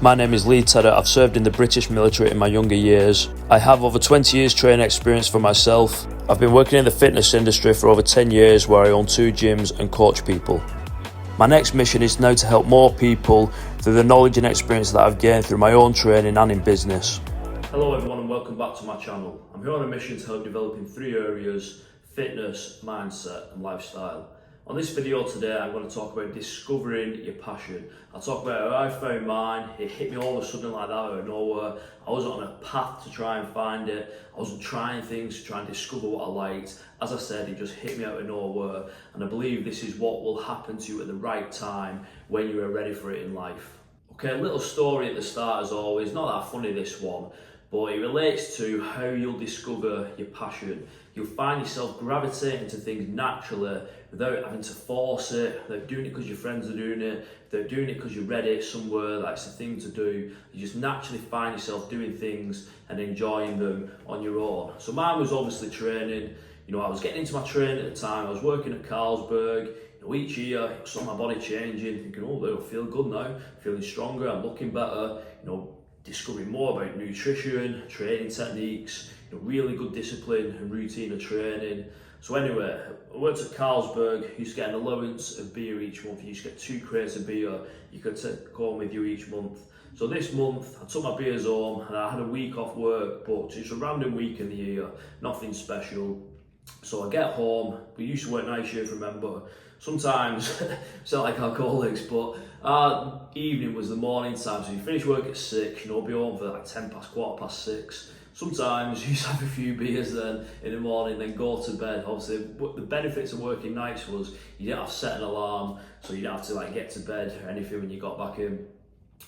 My name is Lee Tedder. I've served in the British military in my younger years. I have over 20 years training experience for myself. I've been working in the fitness industry for over 10 years where I own 2 gyms and coach people. My next mission is now to help more people through the knowledge and experience that I've gained through my own training and in business. Hello everyone and welcome back to my channel. I'm here on a mission to help develop in 3 areas: fitness, mindset and lifestyle. On this video today I'm going to talk about discovering your passion. I'll talk about how I found mine. It hit me all of a sudden like that out of nowhere. I wasn't on a path to try and find it. I wasn't trying things to try and discover what I liked. As I said, it just hit me out of nowhere, and I believe this is what will happen to you at the right time when you are ready for it in life. Okay, a little story at the start as always, not that funny this one, but it relates to how you'll discover your passion. You'll find yourself gravitating to things naturally without having to force it, without doing it because your friends are doing it, without doing it because you read it somewhere that it's a thing to do. You just naturally find yourself doing things and enjoying them on your own. So mine was obviously training. You know, I was getting into my training at the time. I was working at Carlsberg. You know, each year I saw my body changing, thinking, oh, I feel good now, feeling stronger, I'm looking better, you know, discovering more about nutrition, training techniques, you know, really good discipline and routine of training. So anyway, I worked at Carlsberg, used to get an allowance of beer each month. You used to get 2 crates of beer you could take home with you each month. So this month I took my beers home and I had a week off work, but it's a random week in the year, nothing special. So I get home, we used to work night shift, remember. Sometimes, sound like alcoholics, but our evening was the morning time, so you finish work at 6, you know, be home for like 10 past, 6:15. Sometimes you used to have a few beers then in the morning, then go to bed. Obviously, the benefits of working nights was you didn't have to set an alarm, so you didn't have to like get to bed or anything when you got back in.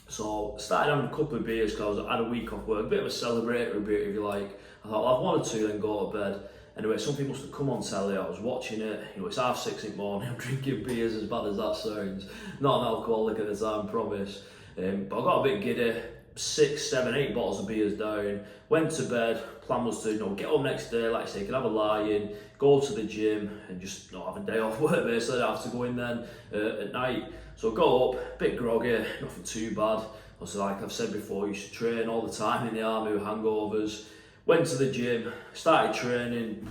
So started having a couple of beers because I had a week off work, a bit of a celebratory beer if you like. I thought I'll have 1 or 2 then go to bed. Anyway, something must have come on telly, I was watching it, you know, it's 6:30 in the morning, I'm drinking beers, as bad as that sounds. Not an alcoholic at the time, promise. But I got a bit giddy, 6, 7, 8 bottles of beers down, went to bed. Plan was to, you know, get up next day, like I say, can have a lie in, go to the gym and just not have a day off work basically. I have to go in then at night. So I got up, a bit groggy, nothing too bad. Also, like I've said before, I used to train all the time in the army with hangovers. Went to the gym, started training,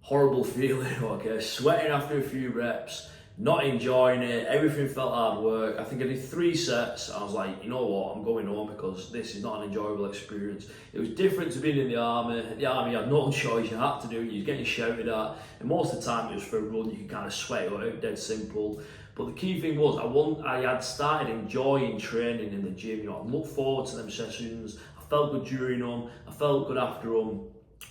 horrible feeling, okay, sweating after a few reps, not enjoying it, everything felt hard work. I think I did 3 sets, I was like, you know what, I'm going home because this is not an enjoyable experience. It was different to being in the army. In the army you had no choice, you had to do it, you were getting shouted at, and most of the time it was for a run, you could kind of sweat it out, dead simple. But the key thing was, I had started enjoying training in the gym, you know, I looked forward to them sessions, I felt good during them, I felt good after them.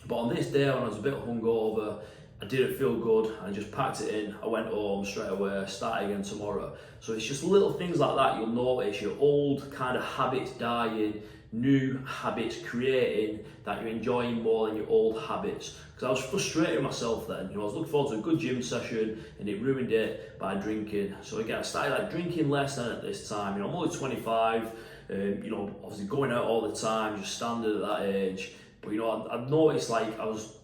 But on this day when I was a bit hungover, I didn't feel good, I just packed it in, I went home straight away, started again tomorrow. So it's just little things like that you'll notice, your old kind of habits dying, new habits creating that you're enjoying more than your old habits. Because I was frustrated with myself then, you know, I was looking forward to a good gym session and it ruined it by drinking. So again, I started like drinking less than at this time, you know, I'm only 25, you know, obviously going out all the time, just standard at that age. But you know, I'd noticed like I was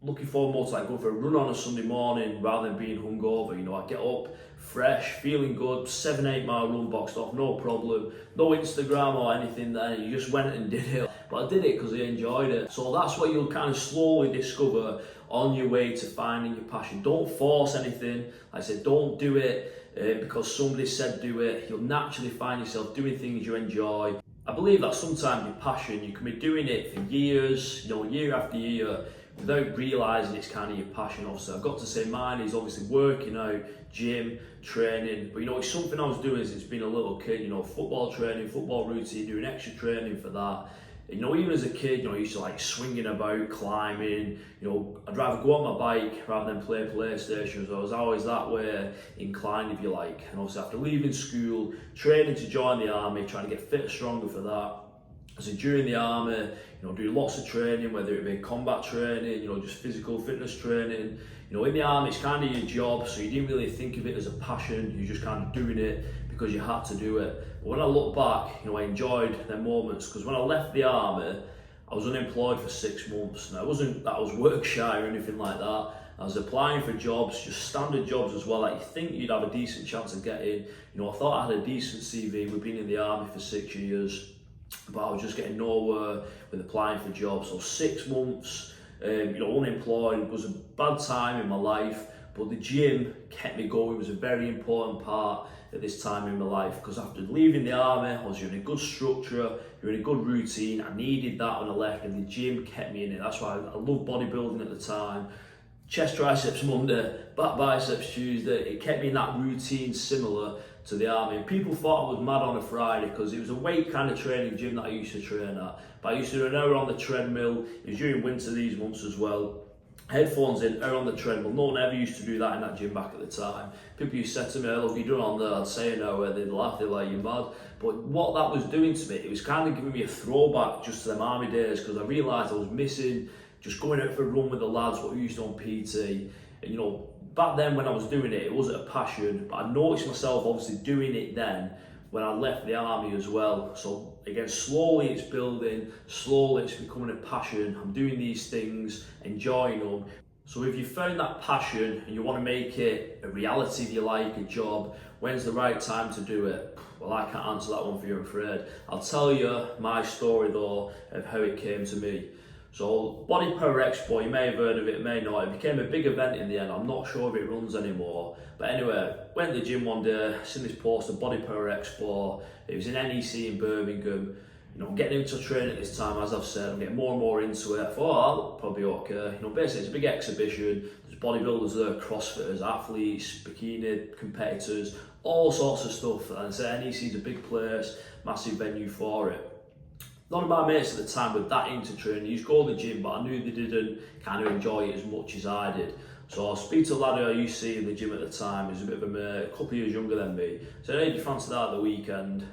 looking forward more to like going for a run on a Sunday morning rather than being hungover. You know, I get up fresh, feeling good, 7-8 mile run boxed off, no problem. No Instagram or anything then, you just went and did it. But I did it because I enjoyed it. So that's what you'll kind of slowly discover on your way to finding your passion. Don't force anything. Like I said, don't do it because somebody said do it. You'll naturally find yourself doing things you enjoy. I believe that sometimes your passion, you can be doing it for years, you know, year after year, without realising it's kind of your passion. Obviously, I've got to say mine is obviously working out, gym, training, but you know, it's something I was doing since being a little kid, you know, football training, football routine, doing extra training for that. You know, even as a kid, you know, I used to like swinging about, climbing, you know, I'd rather go on my bike rather than play PlayStation, so I was always that way inclined, if you like. And also after leaving school, training to join the army, trying to get fit, stronger for that. So during the army, you know, do lots of training, whether it be combat training, you know, just physical fitness training. You know, in the army, it's kind of your job, so you didn't really think of it as a passion, you're just kind of doing it because you had to do it. But when I look back, you know, I enjoyed them moments, because when I left the army, I was unemployed for 6 months. Now, it wasn't that I was work shy or anything like that. I was applying for jobs, just standard jobs as well, that you think you'd have a decent chance of getting. I thought I had a decent CV. We've been in the army for 6 years, but I was just getting nowhere with applying for jobs. So 6 months, unemployed was a bad time in my life, but the gym kept me going. It was a very important part at this time in my life, because after leaving the army, I was in a good structure, you're in a good routine. I needed that when I left, and the gym kept me in it. That's why I loved bodybuilding at the time. Chest triceps Monday, back biceps Tuesday. It kept me in that routine similar to the army. And people thought I was mad on a Friday because it was a weight kind of training gym that I used to train at. But I used to do an hour on the treadmill. It was during winter these months as well. Headphones in, hour on the treadmill. No one ever used to do that in that gym back at the time. People used to say to me, "Oh, look, you done on there?" I'd say an hour, they'd laugh, they'd like, "You're mad." But what that was doing to me, it was kind of giving me a throwback just to them army days, because I realised I was missing just going out for a run with the lads, what we used to on PT. And back then when I was doing it, it wasn't a passion, but I noticed myself obviously doing it then when I left the army as well. So again, slowly it's building, slowly it's becoming a passion. I'm doing these things, enjoying them. So if you found that passion and you want to make it a reality, if you like, a job, when's the right time to do it? Well, I can't answer that one for you, I'm afraid. I'll tell you my story though of how it came to me. So Body Power Expo, you may have heard of it, may not. It became a big event in the end. I'm not sure if it runs anymore. But anyway, went to the gym one day, seen this poster, Body Power Expo. It was in NEC in Birmingham. I'm getting into training at this time, as I've said. I'm getting more and more into it. I thought, oh, that'll probably be okay. Basically it's a big exhibition. There's bodybuilders there, CrossFitters, athletes, bikini competitors, all sorts of stuff. And so NEC is a big place, massive venue for it. None of my mates at the time were that into training. They used to go to the gym, but I knew they didn't kind of enjoy it as much as I did. So I speak to a lad who I used to see in the gym at the time. He's a bit of a couple of years younger than me. So hey, do you fancy that at the weekend?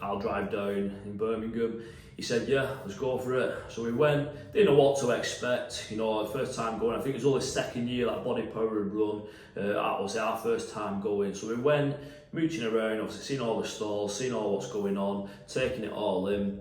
I'll drive down in Birmingham. He said, yeah, let's go for it. So we went, didn't know what to expect. The first time going, I think it was only second year that Body Power had run. That was our first time going. So we went, mooching around, obviously seeing all the stalls, seeing all what's going on, taking it all in.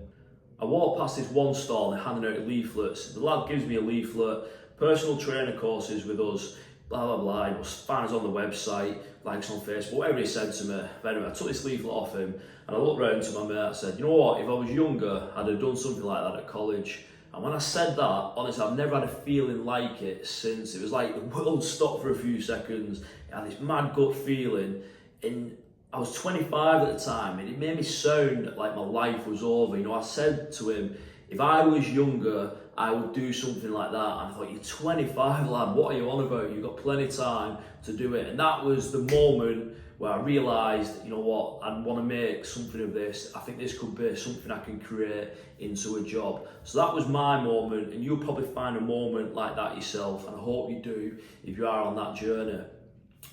I walked past this one stall and they're handing out leaflets. The lad gives me a leaflet, personal trainer courses with us, blah, blah, blah. It was fans on the website, likes on Facebook, whatever he said to me. But anyway, I took this leaflet off him and I looked round to my mate and said, you know what, if I was younger, I'd have done something like that at college. And when I said that, honestly, I've never had a feeling like it since. It was like the world stopped for a few seconds. I had this mad gut feeling. And I was 25 at the time, and it made me sound like my life was over. I said to him, if I was younger, I would do something like that. And I thought, you're 25, lad, what are you on about? You've got plenty of time to do it. And that was the moment where I realised, you know what, I want to make something of this. I think this could be something I can create into a job. So that was my moment, and you'll probably find a moment like that yourself, and I hope you do if you are on that journey.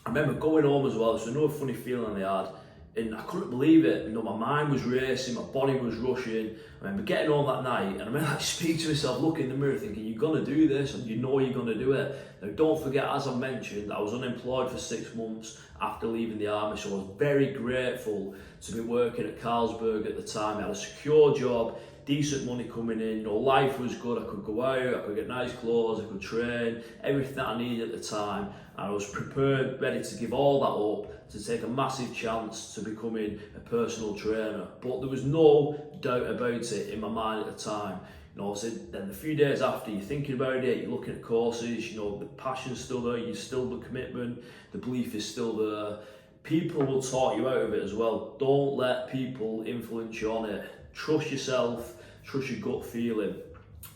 I remember going home as well, so another funny feeling I had, and I couldn't believe it. My mind was racing, my body was rushing. I remember getting home that night, and I remember speaking to myself, looking in the mirror, thinking, you're gonna do this, and you're gonna do it. Now, don't forget, as I mentioned, I was unemployed for 6 months after leaving the army, so I was very grateful to be working at Carlsberg at the time. I had a secure job, decent money coming in, life was good. I could go out, I could get nice clothes, I could train, everything that I needed at the time. And I was prepared, ready to give all that up, to take a massive chance to becoming a personal trainer. But there was no doubt about it in my mind at the time. Obviously, then a few days after, you're thinking about it, you're looking at courses, the passion's still there, you still the commitment, the belief is still there. People will talk you out of it as well. Don't let people influence you on it. Trust yourself, trust your gut feeling.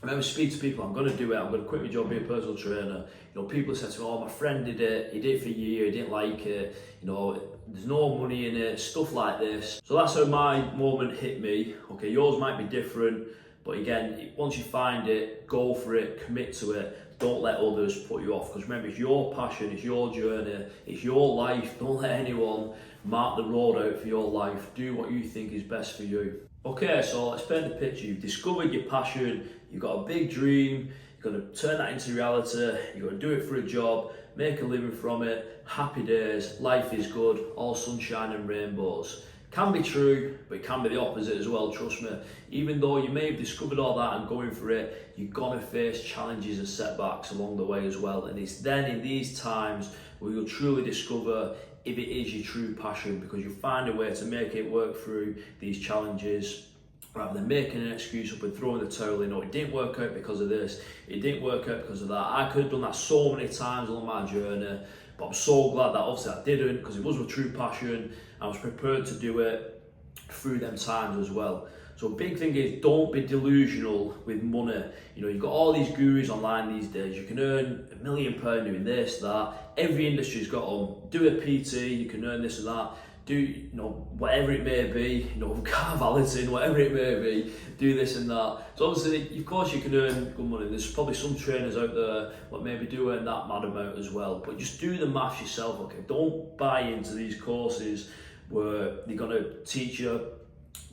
I remember speaking to people, I'm going to do it, I'm going to quit my job, be a personal trainer. People said to me, oh, my friend did it, he did it for a year, he didn't like it, there's no money in it, stuff like this. So that's how my moment hit me. Okay, yours might be different, but again, once you find it, go for it, commit to it. Don't let others put you off, because remember, it's your passion, it's your journey, it's your life. Don't let anyone mark the road out for your life. Do what you think is best for you. Okay, so let's paint the picture. You've discovered your passion, you've got a big dream, you're going to turn that into reality, you're going to do it for a job, make a living from it, happy days, life is good, all sunshine and rainbows. Can be true, but it can be the opposite as well, trust me. Even though you may have discovered all that and going for it, you're gonna face challenges and setbacks along the way as well. And it's then in these times where you'll truly discover if it is your true passion, because you'll find a way to make it work through these challenges rather than making an excuse up and throwing the towel in. Oh, it didn't work out because of this, it didn't work out because of that. I could have done that so many times along my journey, but I'm so glad that obviously I didn't, because it was my true passion. I was prepared to do it through them times as well. So a big thing is, don't be delusional with money. You know, you've got all these gurus online these days. You can earn £1 million doing this, that. Every industry's got them. Do a PT, you can earn this and that. Do, you know, whatever it may be, you know, car valeting, whatever it may be, do this and that. So obviously, of course, you can earn good money. There's probably some trainers out there that maybe do earn that mad amount as well. But just do the maths yourself, okay? Don't buy into these courses where they're gonna teach you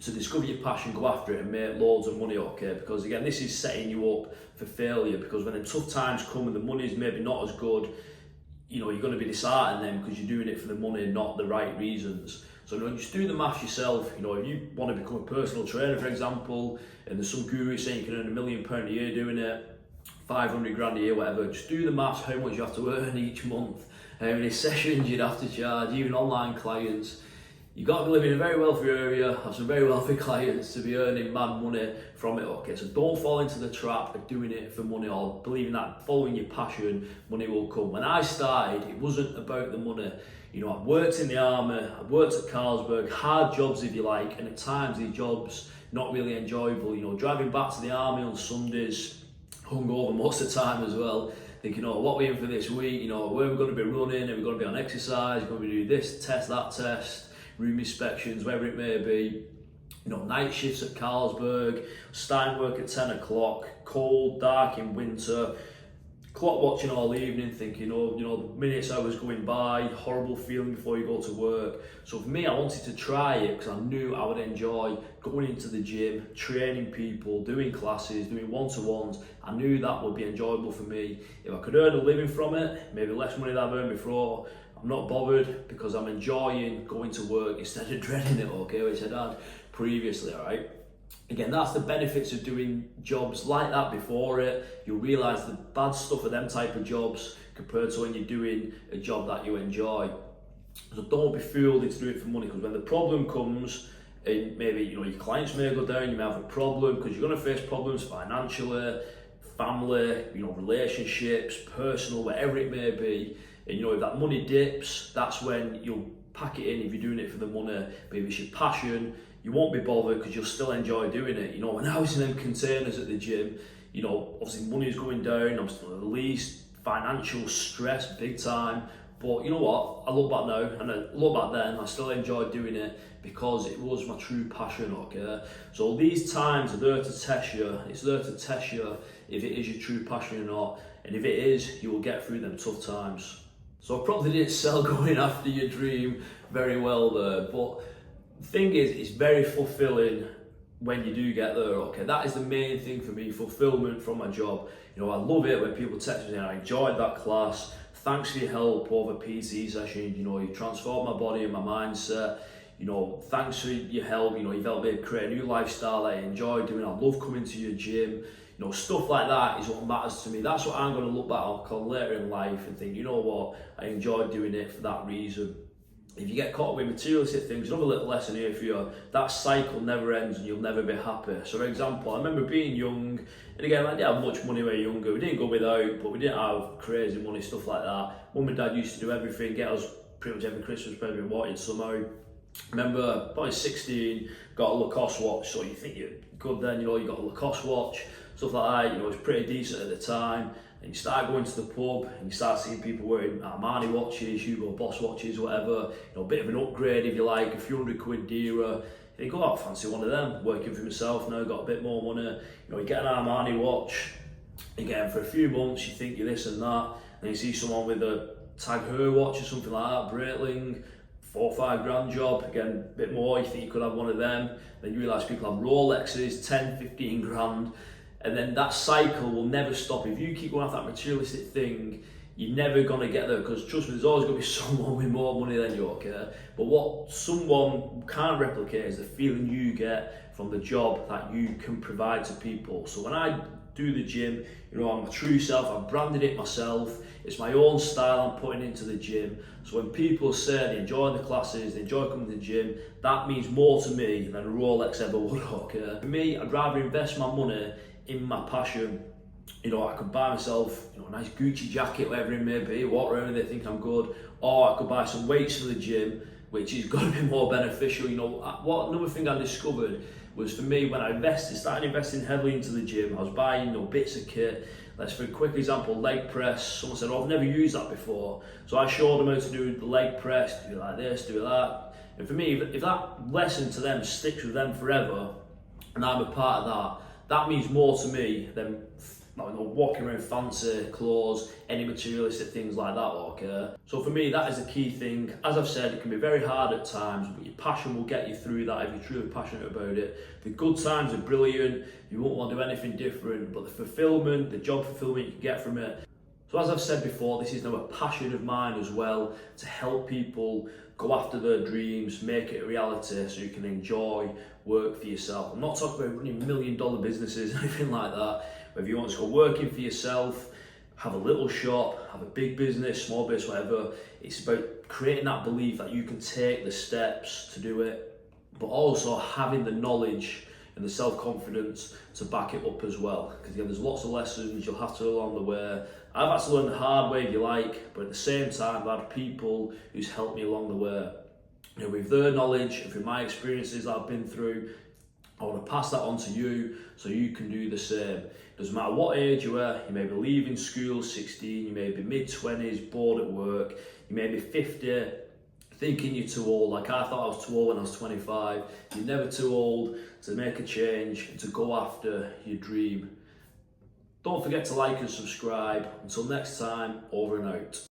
to discover your passion, go after it and make loads of money, okay? Because again, this is setting you up for failure, because when the tough times come and the money's maybe not as good, you know, you're going to be disheartened then because you're doing it for the money, not the right reasons. So, you know, just do the maths yourself. You know, if you want to become a personal trainer, for example, and there's some guru saying you can earn £1 million a year doing it, 500 grand a year, whatever, just do the maths, how much you have to earn each month, how many sessions you'd have to charge, even online clients. You've got to be living in a very wealthy area, have some very wealthy clients to be earning mad money from it, okay? So don't fall into the trap of doing it for money or believing that following your passion, money will come. When I started, it wasn't about the money. You know, I've worked in the army, I've worked at Carlsberg, hard jobs if you like, and at times these jobs not really enjoyable. You know, driving back to the army on Sundays, hungover most of the time as well, thinking, oh, what are we in for this week? You know, where are we going to be running? Are we going to be on exercise? Are we going to be doing this test, that test? Room inspections, whatever it may be, you know, night shifts at Carlsberg, starting work at 10 o'clock, cold, dark in winter, clock watching all evening, thinking, oh, you know, minutes, hours going by, horrible feeling before you go to work. So for me, I wanted to try it because I knew I would enjoy going into the gym, training people, doing classes, doing one-to-ones. I knew that would be enjoyable for me. If I could earn a living from it, maybe less money than I've earned before, I'm not bothered, because I'm enjoying going to work instead of dreading it, okay, which I had previously, all right? Again, that's the benefits of doing jobs like that before it. You'll realise the bad stuff of them type of jobs compared to when you're doing a job that you enjoy. So don't be fooled into doing it for money, because when the problem comes, and maybe, you know, your clients may go down, you may have a problem, because you're going to face problems financially, family, you know, relationships, personal, whatever it may be. And you know, if that money dips, that's when you'll pack it in. If you're doing it for the money, maybe it's your passion, you won't be bothered because you'll still enjoy doing it. You know, when I was in them containers at the gym, you know, obviously money is going down, I'm still released, financial stress big time. But you know what, I look back now, and I look back then, I still enjoyed doing it because it was my true passion, okay? So these times are there to test you. It's there to test you if it is your true passion or not. And if it is, you will get through them tough times. So I probably didn't sell going after your dream very well there, but the thing is, it's very fulfilling when you do get there, okay? That is the main thing for me, fulfillment from my job. You know, I love it when people text me saying, I enjoyed that class, thanks for your help over PT session, you know, you transformed my body and my mindset, you know, thanks for your help, you know, you've helped me create a new lifestyle that I enjoy doing, I love coming to your gym. You know, stuff like that is what matters to me. That's what I'm going to look back on later in life and think, you know what, I enjoyed doing it for that reason. If you get caught with materialistic things, another little lesson here for you, that cycle never ends and you'll never be happy. So for example, I remember being young, and again, I didn't have much money when we were younger, we didn't go without, but we didn't have crazy money, stuff like that. Mum and Dad used to do everything, get us pretty much every Christmas present we wanted somehow. Remember, probably 16, got a Lacoste watch, so you think you're good then, you know, you got a Lacoste watch, stuff like that, you know, it was pretty decent at the time. And you start going to the pub and you start seeing people wearing Armani watches, Hugo Boss watches, whatever, you know, a bit of an upgrade if you like, a few £100 dearer. You think, oh, I fancy one of them, working for myself now, got a bit more money. You know, you get an Armani watch, again, for a few months, you think you're this and that, and you see someone with a Tag Heuer watch or something like that, Breitling, 4 or 5 grand job, again, a bit more, you think you could have one of them. Then you realise people have Rolexes, 10, 15 grand. And then that cycle will never stop. If you keep going after that materialistic thing, you're never going to get there, because trust me, there's always going to be someone with more money than you, okay? But what someone can't replicate is the feeling you get from the job that you can provide to people. So when I do the gym, you know, I'm my true self, I've branded it myself, it's my own style I'm putting into the gym. So when people say they enjoy the classes, they enjoy coming to the gym, that means more to me than a Rolex ever would, okay? For me, I'd rather invest my money in my passion. You know, I could buy myself, you know, a nice Gucci jacket, whatever it may be, walk around and they think I'm good, or I could buy some weights for the gym, which is going to be more beneficial. You know, what another thing I discovered was, for me, when I started investing heavily into the gym, I was buying, you know, bits of kit. Let's, for a quick example, leg press. Someone said, oh, I've never used that before. So I showed them how to do the leg press, do it like this, do it like that. And for me, if that lesson to them sticks with them forever, and I'm a part of that, that means more to me than, you know, walking around fancy clothes, any materialistic things like that, okay? So for me, that is a key thing. As I've said, it can be very hard at times, but your passion will get you through that if you're truly passionate about it. The good times are brilliant, you won't want to do anything different, but the fulfillment, the job fulfillment you can get from it. So as I've said before, this is now a passion of mine as well, to help people go after their dreams, make it a reality so you can enjoy work for yourself. I'm not talking about running $1 million businesses, anything like that. But if you want to go working for yourself, have a little shop, have a big business, small business, whatever, it's about creating that belief that you can take the steps to do it, but also having the knowledge and the self-confidence to back it up as well. Because again, there's lots of lessons you'll have to learn along the way. I've had to learn the hard way, if you like, but at the same time, I've had people who's helped me along the way. You know, with their knowledge and through my experiences that I've been through, I want to pass that on to you so you can do the same. Doesn't matter what age you are, you may be leaving school 16, you may be mid-20s, bored at work, you may be 50, thinking you're too old. Like I thought I was too old when I was 25. You're never too old to make a change and to go after your dream. Don't forget to like and subscribe. Until next time, over and out.